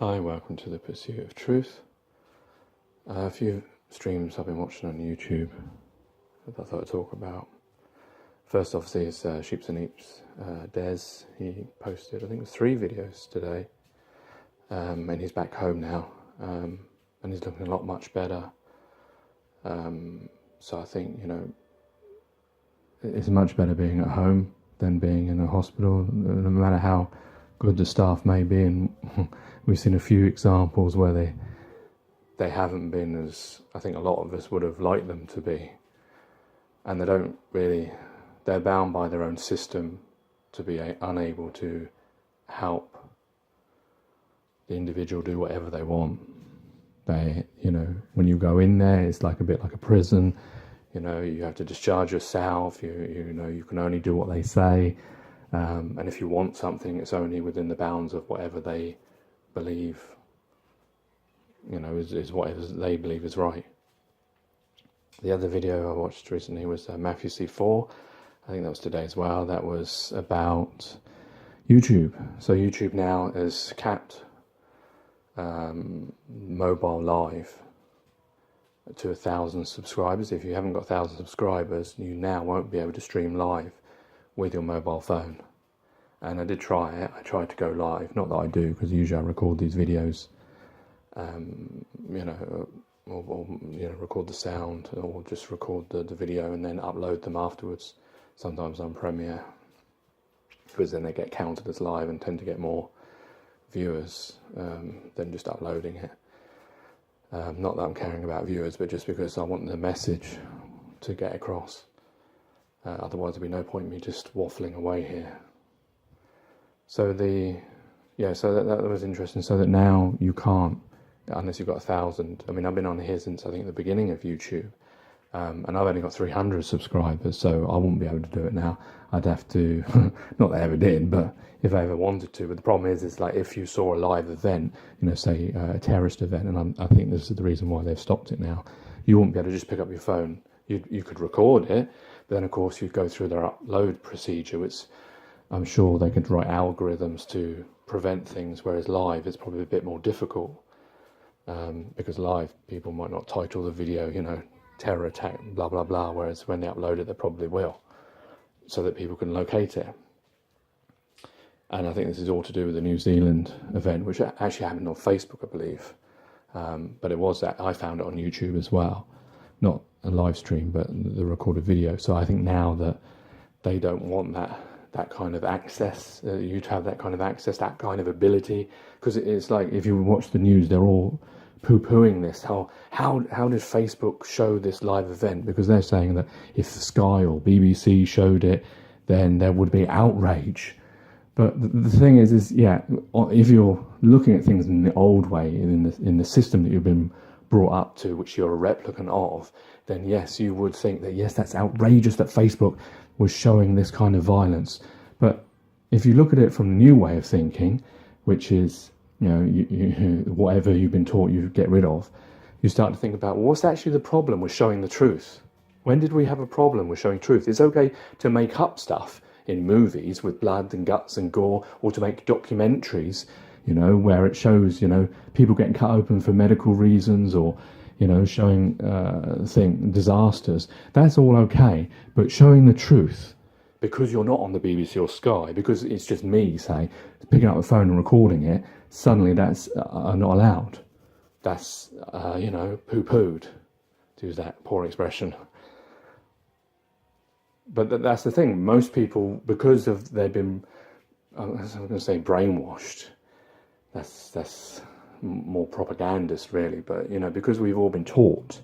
Hi, welcome to the Pursuit of Truth. A few streams I've been watching on YouTube that I thought I'd talk about. First, obviously, is Sheeps and Eeps. Des, he posted, I think it was 3 videos today, and he's back home now, and he's looking a lot much better. So I think, it's much better being at home than being in a hospital, no matter how good the staff may be, and we've seen a few examples where they haven't been as I think a lot of us would have liked them to be, and they're bound by their own system to be unable to help the individual do whatever they want. When you go in there, it's like a bit like a prison. You have to discharge yourself. You can only do what they say. And if you want something, it's only within the bounds of whatever they believe, is whatever they believe is right. The other video I watched recently was Matthew C4. I think that was today as well. That was about YouTube. So YouTube now has capped mobile live to 1,000 subscribers. If you haven't got 1,000 subscribers, you now won't be able to stream live with your mobile phone. And I did try it. I tried to go live. Not that I do, because usually I record these videos, record the sound, or just record the video and then upload them afterwards, sometimes on Premiere, because then they get counted as live and tend to get more viewers than just uploading it. Not that I'm caring about viewers, but just because I want the message to get across. Otherwise there'd be no point in me just waffling away here. So that was interesting. So that now you can't, unless you've got 1,000. I mean, I've been on here since I think the beginning of YouTube, and I've only got 300 subscribers, so I wouldn't be able to do it now. I'd have to, not that I ever did, but if I ever wanted to. But the problem is like if you saw a live event, say a terrorist event, and I think this is the reason why they've stopped it now, you wouldn't be able to just pick up your phone. You could record it, but then of course you'd go through their upload procedure, which I'm sure they could write algorithms to prevent things, whereas live is probably a bit more difficult, because live people might not title the video, terror attack, blah, blah, blah, whereas when they upload it, they probably will, so that people can locate it. And I think this is all to do with the New Zealand event, which actually happened on Facebook, I believe. But I found it on YouTube as well. Not a live stream, but the recorded video. So I think now that they don't want that kind of access, you to have that kind of access, that kind of ability, because it's like if you watch the news, they're all poo-pooing this. How did Facebook show this live event? Because they're saying that if Sky or BBC showed it, then there would be outrage. But the thing is if you're looking at things in the old way, in the system that you've been brought up to, which you're a replicant of, then yes, you would think that yes, that's outrageous that Facebook was showing this kind of violence. But if you look at it from the new way of thinking, which is whatever you've been taught you get rid of, you start to think about, well, what's actually the problem with showing the truth? When did we have a problem with showing truth? It's okay to make up stuff in movies with blood and guts and gore, or to make documentaries, where it shows, people getting cut open for medical reasons, or, showing disasters. That's all okay. But showing the truth, because you're not on the BBC or Sky, because it's just me, say, picking up the phone and recording it, suddenly that's not allowed. That's, poo-pooed, to use that poor expression. But that's the thing. Most people, because they've been, I'm going to say brainwashed. That's more propagandist, really. But because we've all been taught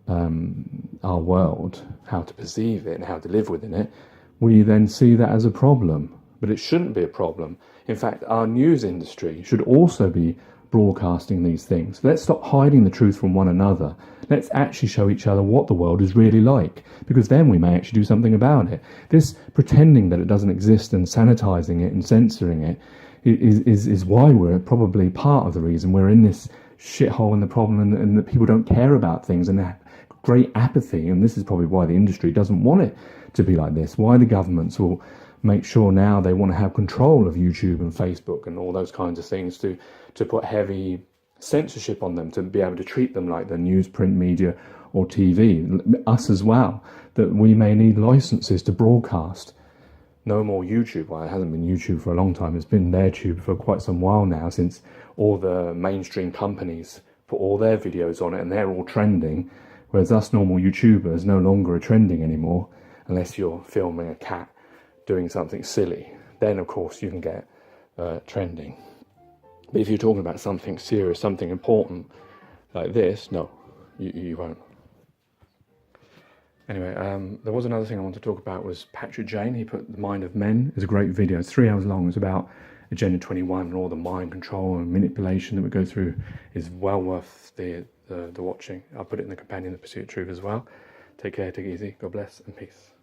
our world, how to perceive it and how to live within it, we then see that as a problem. But it shouldn't be a problem. In fact, our news industry should also be broadcasting these things. Let's stop hiding the truth from one another. Let's actually show each other what the world is really like, because then we may actually do something about it. This pretending that it doesn't exist and sanitizing it and censoring it is why we're probably part of the reason we're in this shithole and the problem, and that people don't care about things and have great apathy. And this is probably why the industry doesn't want it to be like this, why the governments will make sure now they want to have control of YouTube and Facebook and all those kinds of things to put heavy censorship on them, to be able to treat them like the news, print media or TV, us as well, that we may need licenses to broadcast. No more YouTube. Well, it hasn't been YouTube for a long time. It's been NairTube for quite some while now, since all the mainstream companies put all their videos on it and they're all trending, whereas us normal YouTubers no longer are trending anymore, unless you're filming a cat doing something silly. Then, of course, you can get trending. But if you're talking about something serious, something important like this, no, you won't. Anyway, there was another thing I wanted to talk about, was Patrick Jane. He put The Mind of Men. It's a great video. It's 3 hours long. It's about Agenda 21 and all the mind control and manipulation that we go through. Is well worth the watching. I'll put it in the companion, The Pursuit of Truth, as well. Take care, take it easy. God bless and peace.